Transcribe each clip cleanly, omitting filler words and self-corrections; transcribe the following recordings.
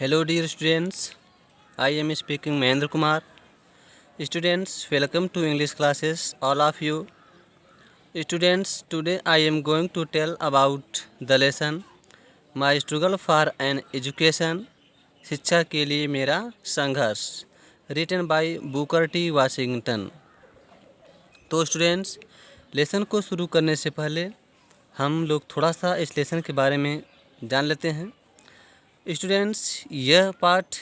Hello dear students, I am speaking Mahendra Kumar. Students, welcome to English classes all of you. Students, today I am going to tell about the lesson My struggle for an education, शिक्षा के लिए मेरा संघर्ष, written by Booker T. Washington. तो students, lesson को शुरू करने से पहले हम लोग थोड़ा सा इस लेसन के बारे में जान लेते हैं। स्टूडेंट्स, यह पाठ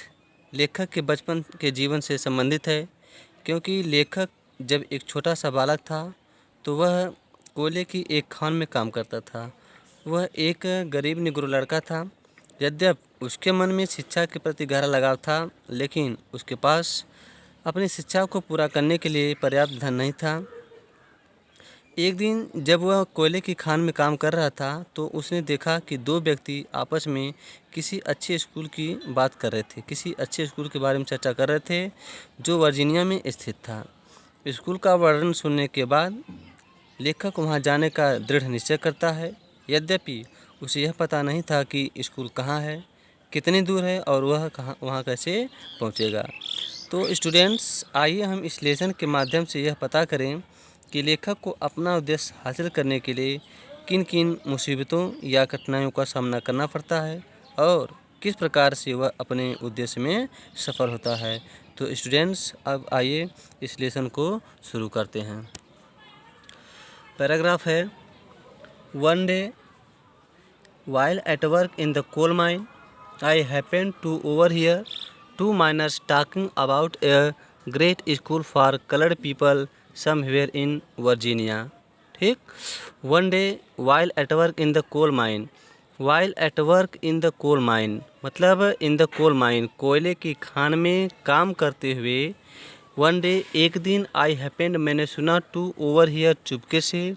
लेखक के बचपन के जीवन से संबंधित है, क्योंकि लेखक जब एक छोटा सा बालक था तो वह कोयले की एक खान में काम करता था। वह एक गरीब निग्रो लड़का था। यद्यपि उसके मन में शिक्षा के प्रति गहरा लगाव था, लेकिन उसके पास अपनी शिक्षा को पूरा करने के लिए पर्याप्त धन नहीं था। एक दिन जब वह कोयले की खान में काम कर रहा था तो उसने देखा कि दो व्यक्ति आपस में किसी अच्छे स्कूल की बात कर रहे थे, किसी अच्छे स्कूल के बारे में चर्चा कर रहे थे जो वर्जीनिया में स्थित था। स्कूल का वर्णन सुनने के बाद लेखक वहां जाने का दृढ़ निश्चय करता है। यद्यपि उसे यह पता नहीं था कि स्कूल कहाँ है, कितनी दूर है और वह वहाँ कैसे पहुँचेगा। तो स्टूडेंट्स, आइए हम इस लेसन के माध्यम से यह पता करें कि लेखक को अपना उद्देश्य हासिल करने के लिए किन किन मुसीबतों या कठिनाइयों का सामना करना पड़ता है और किस प्रकार से वह अपने उद्देश्य में सफल होता है। तो स्टूडेंट्स, अब आइए इस लेसन को शुरू करते हैं। पैराग्राफ है, one day while at work in the coal mine, I happened to overhear two miners talking about a great school for colored people somewhere in Virginia. ठीक, one day while at work in the coal mine, while at work in the coal mine मतलब in the coal mine, कोयले की खान में काम करते हुए। One day एक दिन, आई हैपेंड मैंने सुना, टू ओवर हियर चुपके से।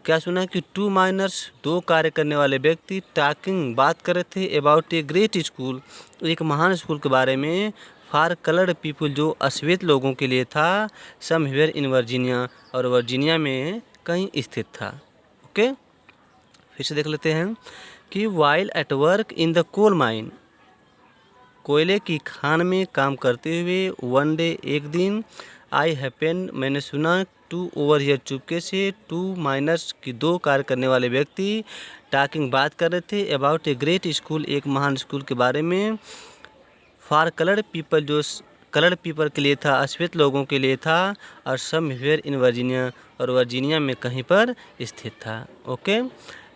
क्या सुना कि टू माइनर्स दो कार्य करने वाले व्यक्ति टॉकिंग बात कर रहे थे अबाउट ए ग्रेट स्कूल, एक महान स्कूल के बारे में, फॉर कलर्ड पीपल जो अश्वेत लोगों के लिए था, समवेयर इन वर्जीनिया और वर्जीनिया में कहीं स्थित था। ओके, फिर से देख लेते हैं कि while at work in the coal mine, कोयले की खान में काम करते हुए। वन डे एक दिन, आई हैपेंड मैंने सुना, टू ओवर हियर चुपके से, टू माइनर्स की दो कार्य करने वाले व्यक्ति टॉकिंग बात कर रहे थे अबाउट ए ग्रेट स्कूल, एक महान स्कूल के बारे में, फॉर कलर्ड पीपल जो कलर्ड पीपल के लिए था, अश्वेत लोगों के लिए था, और समवेयर इन वर्जीनिया और वर्जीनिया में कहीं पर स्थित था। Okay,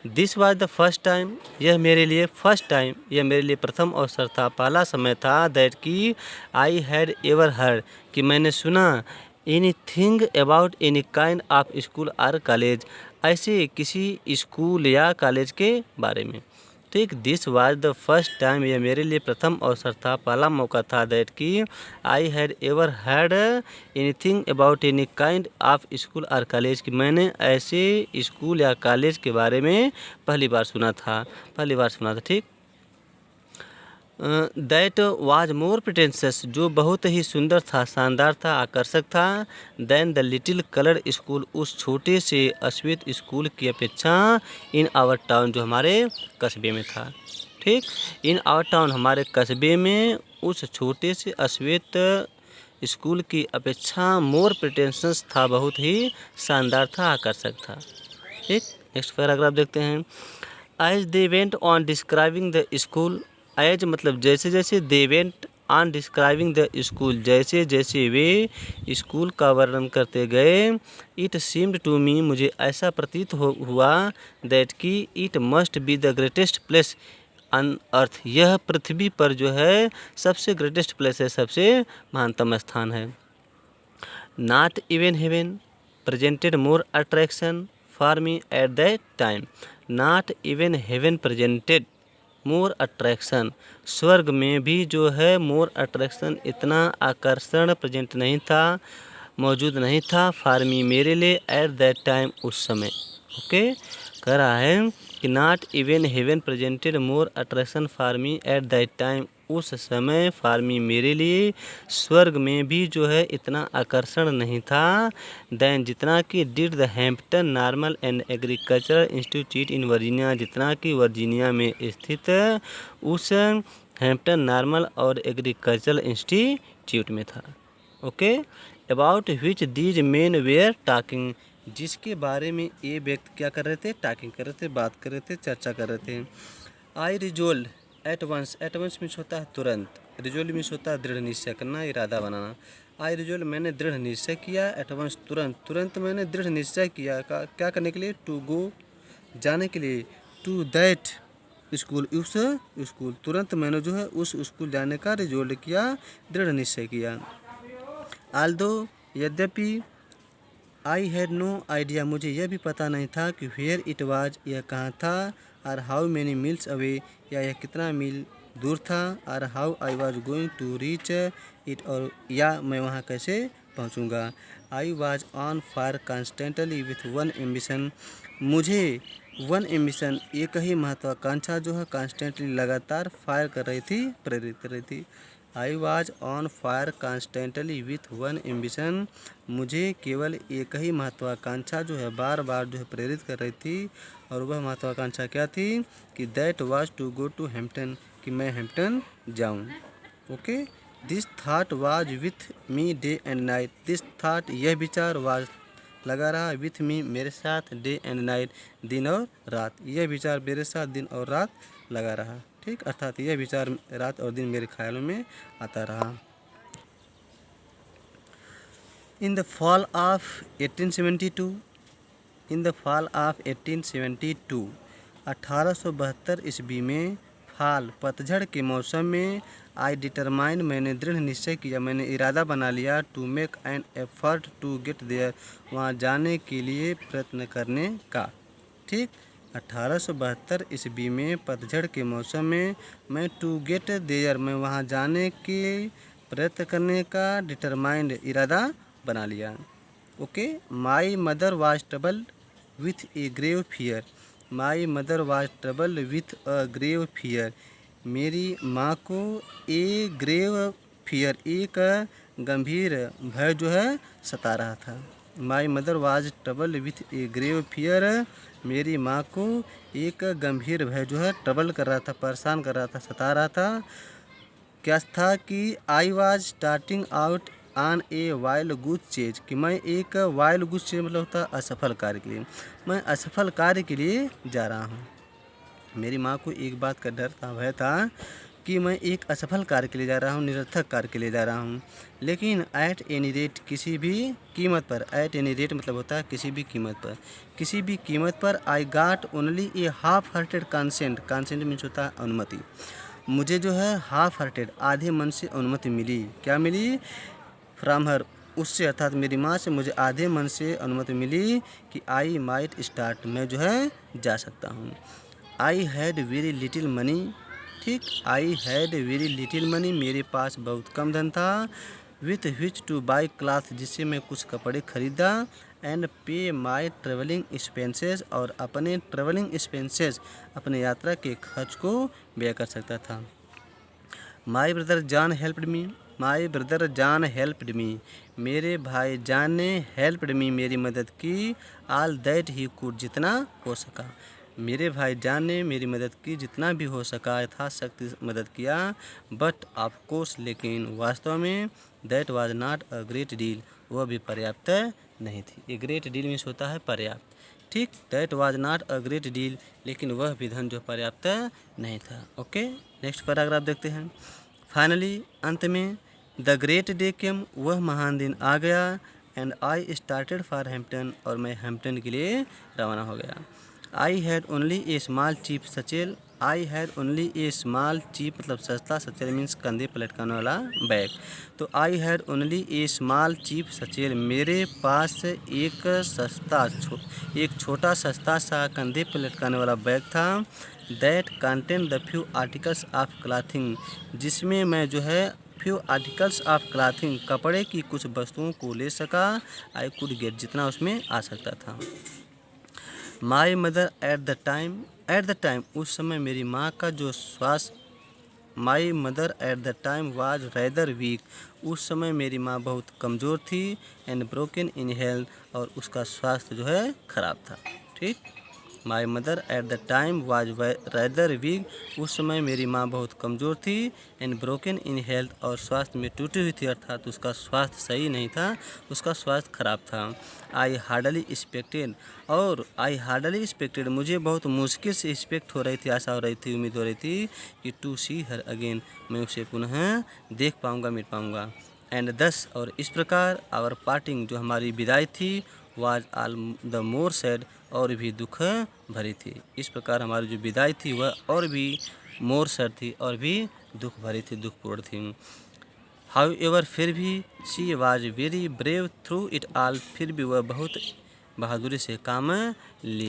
this was the first time, यह मेरे लिए फर्स्ट टाइम, यह मेरे लिए प्रथम अवसर था, पहला समय था, दैट की आई हैड एवर हर्ड कि मैंने सुना, anything about any kind of school और कॉलेज, ऐसे किसी स्कूल या कॉलेज के बारे में। ठीक, this was the first time, यह मेरे लिए प्रथम अवसर था, पहला मौका था, दैट कि I had ever had anything about any kind of school और कॉलेज कि मैंने ऐसे स्कूल या कॉलेज के बारे में पहली बार सुना था। ठीक, दैट वाज मोर प्रिटेंशियस जो बहुत ही सुंदर था, शानदार था, आकर्षक था, then the little colour school उस छोटे से अश्वेत स्कूल की अपेक्षा, इन आवर टाउन जो हमारे कस्बे में था। ठीक, इन आवर टाउन हमारे कस्बे में उस छोटे से अश्वेत स्कूल की अपेक्षा मोर प्रिटेंशियस था, बहुत ही शानदार था, आकर्षक था। ठीक, नेक्स्ट पैराग्राफ देखते हैं। As they went on describing the school, as मतलब जैसे जैसे, they went on describing the school जैसे जैसे वे स्कूल का वर्णन करते गए, इट सीम्ड टू मी मुझे ऐसा प्रतीत हुआ, दैट कि it must be the greatest place on earth, यह पृथ्वी पर जो है सबसे ग्रेटेस्ट प्लेस है, सबसे महानतम स्थान है। Not even heaven presented more attraction for me at that time, not even heaven presented more attraction, स्वर्ग में भी जो है मोर अट्रैक्शन इतना आकर्षण प्रेजेंट नहीं था, मौजूद नहीं था, फॉर मी मेरे लिए, एट दैट टाइम उस समय। ओके, कह रहा है कि not even heaven presented more attraction for me at that time, उस समय फॉर मी मेरे लिए, स्वर्ग में भी जो है इतना आकर्षण नहीं था, दैन जितना कि did the Hampton Normal and Agricultural Institute in Virginia, जितना कि वर्जीनिया में स्थित उस हैम्पटन नॉर्मल और एग्रीकल्चरल इंस्टीट्यूट में था। Okay, about which these men were talking, जिसके बारे में ये व्यक्ति क्या कर रहे थे, टॉकिंग कर रहे थे, बात कर रहे थे, चर्चा कर रहे थे। I resolve at once, at once means होता है तुरंत, रिजोल्व मीन्स होता है दृढ़ निश्चय करना, इरादा बनाना। आई रिजोल्व मैंने दृढ़ निश्चय किया, एट वंस तुरंत, तुरंत मैंने दृढ़ निश्चय किया क्या करने के लिए, टू गो जाने के लिए, टू दैट स्कूल, उस स्कूल, तुरंत मैंने जो है उस स्कूल जाने का रिजोल्व किया, दृढ़ निश्चय किया। आल्दो यद्यपि, आई हैड नो आइडिया, मुझे यह भी पता नहीं था कि वेयर इट वाज, यह कहाँ था, और हाउ मैनी मील्स अवे, या यह कितना मील दूर था, और how I was going to reach it, और या मैं वहाँ कैसे पहुँचूँगा। I was on fire constantly with one ambition, मुझे वन एम्बिशन एक ही महत्वाकांक्षा जो है कॉन्स्टेंटली लगातार फायर कर रही थी, प्रेरित कर रही थी। I was on fire constantly with one ambition, मुझे केवल एक ही महत्वाकांक्षा जो है बार बार जो है प्रेरित कर रही थी, और वह महत्वाकांक्षा क्या थी कि that was to go to Hampton, कि मैं हैम्पटन जाऊं। Okay, this thought was with me day and night, this thought यह विचार वाज लगा रहा, विथ मी मेरे साथ, डे एंड नाइट दिन और रात, यह विचार मेरे साथ दिन और रात लगा रहा। ठीक, अर्थात यह विचार रात और दिन मेरे ख्यालों में आता रहा। In the fall of 1872, in the fall of 1872, 1872 ईस्वी में, फाल पतझड़ के मौसम में, आई डिटरमाइंड मैंने दृढ़ निश्चय किया, मैंने इरादा बना लिया, to make an effort to get there, वहाँ जाने के लिए प्रयत्न करने का। ठीक, 1872 ईस्वी में पतझड़ के मौसम में मैं टू गेट देयर, मैं वहाँ जाने के प्रयत्न करने का, डिटरमाइंड इरादा बना लिया। Okay, my mother was trouble with a grave fear, my mother was trouble with a grave fear, मेरी माँ को ए ग्रेव फियर, एक गंभीर भय जो है सता रहा था। My mother was trouble with a grave fear, मेरी माँ को एक गंभीर भय जो है ट्रबल कर रहा था, परेशान कर रहा था, सता रहा था। क्या था कि I was starting out on a wild goose chase, कि मैं एक वाइल्ड गूस चेज मतलब होता है असफल कार्य के लिए, मैं असफल कार्य के लिए जा रहा हूँ। मेरी माँ को एक बात का डर था, भय था कि मैं एक असफल कार्य के लिए जा रहा हूँ, निरर्थक कार्य के लिए जा रहा हूँ। लेकिन एट एनी रेट, किसी भी कीमत पर, एट एनी रेट मतलब होता है किसी भी कीमत पर, किसी भी कीमत पर, I got only a half hearted consent, consent means होता है अनुमति, मुझे जो है हाफ हार्टेड आधे मन से अनुमति मिली, क्या मिली, फ्रॉम हर, उससे, अर्थात मेरी माँ से मुझे आधे मन से अनुमति मिली कि आई माइट स्टार्ट, मैं जो है जा सकता हूँ। I had very little money, ठीक, I had very little money, मेरे पास बहुत कम धन था, with which to buy cloth, जिससे मैं कुछ कपड़े खरीदा, एंड पे माई ट्रेवलिंग एक्सपेंसेस, और अपने ट्रेवलिंग एक्सपेंसेस, अपने यात्रा के खर्च को व्यय कर सकता था। My brother John helped me, my brother John helped me, मेरे भाई जान ने हेल्प्ड मी, मेरी मदद की, ऑल दैट ही कुड, जितना हो सका, मेरे भाई जान ने मेरी मदद की, जितना भी हो सका यथाशक्ति मदद किया, बट ऑफ कोर्स, लेकिन वास्तव में, that was not a great deal, वह भी पर्याप्त नहीं थी। ए ग्रेट डील मीन्स होता है पर्याप्त, ठीक, that was not a great deal, लेकिन वह भी धन जो पर्याप्त नहीं था। ओके, नेक्स्ट पैराग्राफ देखते हैं। फाइनली, अंत में, द ग्रेट डे केम, वह महान दिन आ गया, and I started for Hampton, और मैं हैम्पटन के लिए रवाना हो गया। I had only a small cheap satchel, I had only a small cheap मतलब सस्ता, सचेल मीन्स कंधे पर लटकाने वाला बैग, तो I had only a small cheap satchel, मेरे पास एक सस्ता एक छोटा सस्ता सा कंधे पर लटकाने वाला बैग था, that contain the few articles of clothing, जिसमें मैं जो है फ्यू आर्टिकल्स ऑफ क्लॉथिंग, कपड़े की कुछ वस्तुओं को ले सका, आई कुड गेट, जितना उसमें आ सकता था। My mother at the time, उस समय मेरी माँ का जो स्वास्थ्य, my mother at the time was rather weak, उस समय मेरी माँ बहुत कमज़ोर थी, एंड ब्रोकन इन हेल्थ, और उसका स्वास्थ्य जो है खराब था। ठीक, my mother at the time was rather weak, उस समय मेरी माँ बहुत कमज़ोर थी। एंड ब्रोकन इन हेल्थ, और स्वास्थ्य में टूटी हुई थी, अर्थात उसका स्वास्थ्य सही नहीं था, उसका स्वास्थ्य खराब था। आई हार्डली एक्सपेक्टेड, और आई हार्डली एक्सपेक्टेड, मुझे बहुत मुश्किल से एक्सपेक्ट हो रही थी, आशा हो रही थी, उम्मीद हो रही थी कि टू सी हर अगेन, मैं उसे पुनः देख पाऊँगा, मिल पाऊँगा। एंड दस, और इस प्रकार आवर पार्टिंग, जो हमारी विदाई थी, was all the more sad, और भी दुख भरी थी। इस प्रकार हमारी जो विदाई थी वह और भी मोर सैड थी, और भी दुख भरी थी, दुखपूर्ण थी। हाउ एवर, फिर भी, she was very brave through it all, फिर भी वह बहुत बहादुरी से काम ली।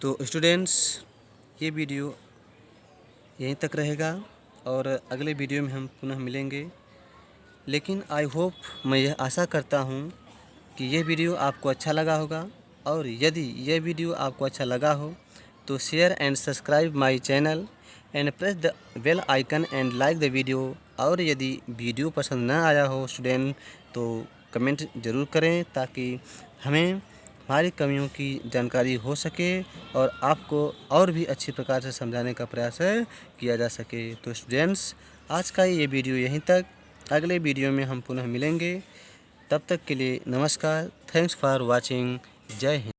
तो स्टूडेंट्स, ये वीडियो यहीं तक रहेगा, और अगले वीडियो में हम पुनः मिलेंगे। लेकिन आई होप, मैं यह आशा करता हूँ कि यह वीडियो आपको अच्छा लगा होगा, और यदि यह वीडियो आपको अच्छा लगा हो तो share and subscribe my channel and press the bell icon and like the video. और यदि वीडियो पसंद न आया हो स्टूडेंट, तो कमेंट ज़रूर करें, ताकि हमें हमारी कमियों की जानकारी हो सके और आपको और भी अच्छी प्रकार से समझाने का प्रयास किया जा सके। तो स्टूडेंट्स, आज का ये वीडियो यहीं तक, अगले वीडियो में हम पुनः मिलेंगे। तब तक के लिए नमस्कार। Thanks for watching. जय हिंद।